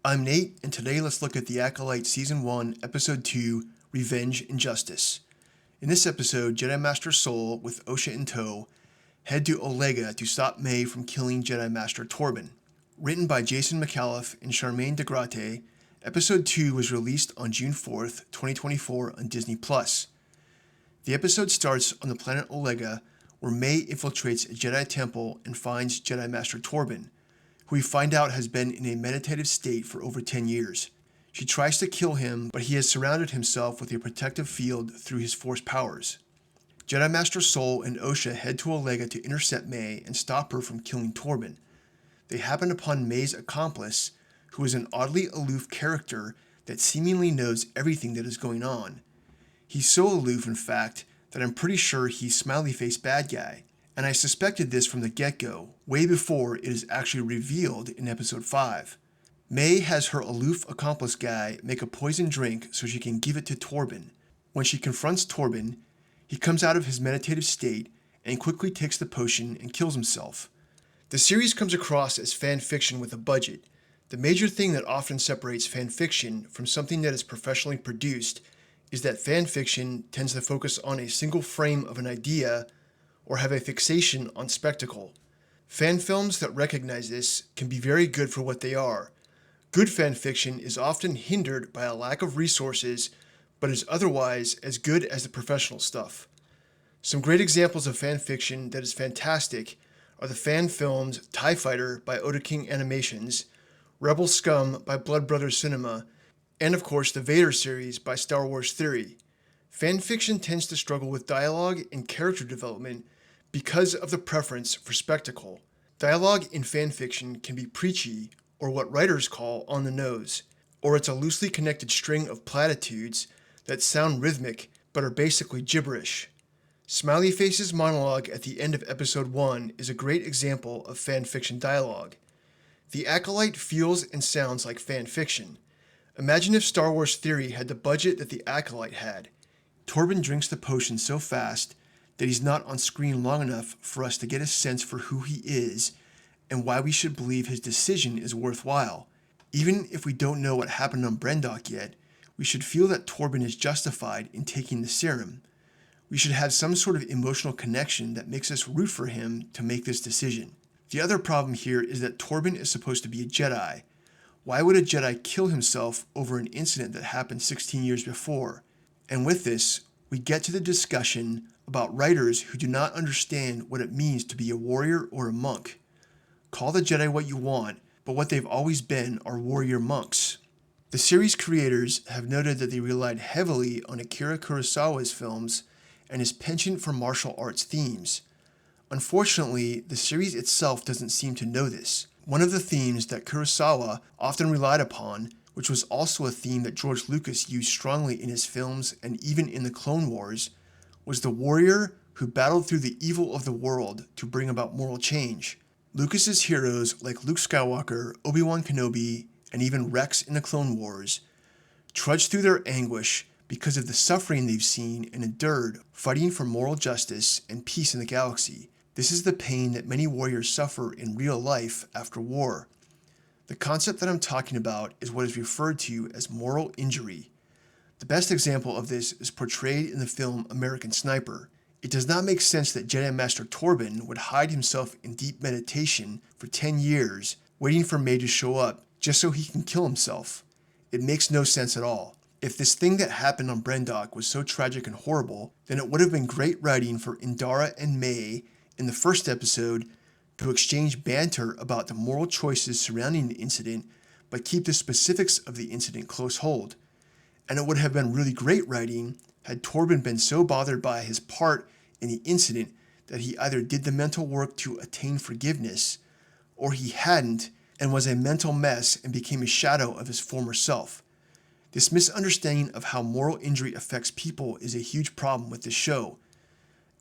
I'm Nate, and today let's look at the Acolyte Season 1, Episode 2, Revenge and Justice. In this episode, Jedi Master Sol, with Osha in tow, head to Olega to stop May from killing Jedi Master Torbin. Written by Jason McAuliffe and Charmaine DeGrate, Episode 2 was released on June 4th, 2024 on Disney+. The episode starts on the planet Olega, where May infiltrates a Jedi temple and finds Jedi Master Torbin, who we find out has been in a meditative state for over 10 years. She tries to kill him, but he has surrounded himself with a protective field through his Force powers. Jedi Master Sol and Osha head to Olega to intercept May and stop her from killing Torbin. They happen upon May's accomplice, who is an oddly aloof character that seemingly knows everything that is going on. He's so aloof, in fact, that I'm pretty sure he's smiley face bad guy. And I suspected this from the get-go, way before it is actually revealed in Episode 5. May has her aloof accomplice guy make a poison drink so she can give it to Torbin. When she confronts Torbin, he comes out of his meditative state and quickly takes the potion and kills himself. The series comes across as fan fiction with a budget. The major thing that often separates fan fiction from something that is professionally produced is that fan fiction tends to focus on a single frame of an idea or have a fixation on spectacle. Fan films that recognize this can be very good for what they are. Good fan fiction is often hindered by a lack of resources, but is otherwise as good as the professional stuff. Some great examples of fan fiction that is fantastic are the fan films TIE Fighter by Oda King Animations, Rebel Scum by Blood Brothers Cinema, and of course the Vader series by Star Wars Theory. Fan fiction tends to struggle with dialogue and character development because of the preference for spectacle. Dialogue in fan fiction can be preachy, or what writers call on the nose, or it's a loosely connected string of platitudes that sound rhythmic but are basically gibberish. Smiley Face's monologue at the end of Episode 1 is a great example of fan fiction dialogue. The Acolyte feels and sounds like fan fiction. Imagine if Star Wars Theory had the budget that the Acolyte had. Torbin drinks the potion so fast that he's not on screen long enough for us to get a sense for who he is and why we should believe his decision is worthwhile. Even if we don't know what happened on Brendok yet, we should feel that Torbin is justified in taking the serum. We should have some sort of emotional connection that makes us root for him to make this decision. The other problem here is that Torbin is supposed to be a Jedi. Why would a Jedi kill himself over an incident that happened 16 years before? And with this, we get to the discussion about writers who do not understand what it means to be a warrior or a monk. Call the Jedi what you want, but what they've always been are warrior monks. The series creators have noted that they relied heavily on Akira Kurosawa's films and his penchant for martial arts themes. Unfortunately, the series itself doesn't seem to know this. One of the themes that Kurosawa often relied upon, which was also a theme that George Lucas used strongly in his films and even in the Clone Wars, was the warrior who battled through the evil of the world to bring about moral change. Lucas's heroes like Luke Skywalker, Obi-Wan Kenobi, and even Rex in the Clone Wars trudged through their anguish because of the suffering they've seen and endured fighting for moral justice and peace in the galaxy. This is the pain that many warriors suffer in real life after war. The concept that I'm talking about is what is referred to as moral injury. The best example of this is portrayed in the film American Sniper. It does not make sense that Jedi Master Torbin would hide himself in deep meditation for 10 years, waiting for May to show up just so he can kill himself. It makes no sense at all. If this thing that happened on Brendok was so tragic and horrible, then it would have been great writing for Indara and May in the first episode to exchange banter about the moral choices surrounding the incident, but keep the specifics of the incident close hold. And it would have been really great writing had Torbin been so bothered by his part in the incident that he either did the mental work to attain forgiveness, or he hadn't and was a mental mess and became a shadow of his former self. This misunderstanding of how moral injury affects people is a huge problem with this show.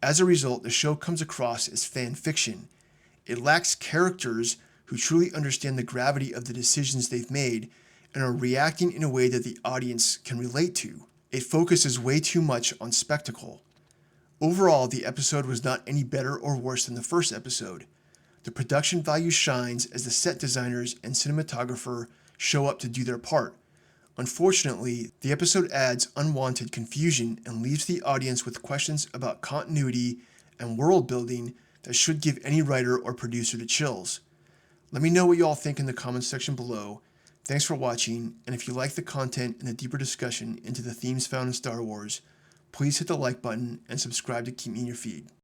As a result, the show comes across as fan fiction. It lacks characters who truly understand the gravity of the decisions they've made and are reacting in a way that the audience can relate to. It focuses way too much on spectacle. Overall, the episode was not any better or worse than the first episode. The production value shines as the set designers and cinematographer show up to do their part. Unfortunately, the episode adds unwanted confusion and leaves the audience with questions about continuity and world building that should give any writer or producer the chills. Let me know what you all think in the comments section below. Thanks for watching, and if you like the content and the deeper discussion into the themes found in Star Wars, please hit the like button and subscribe to keep me in your feed.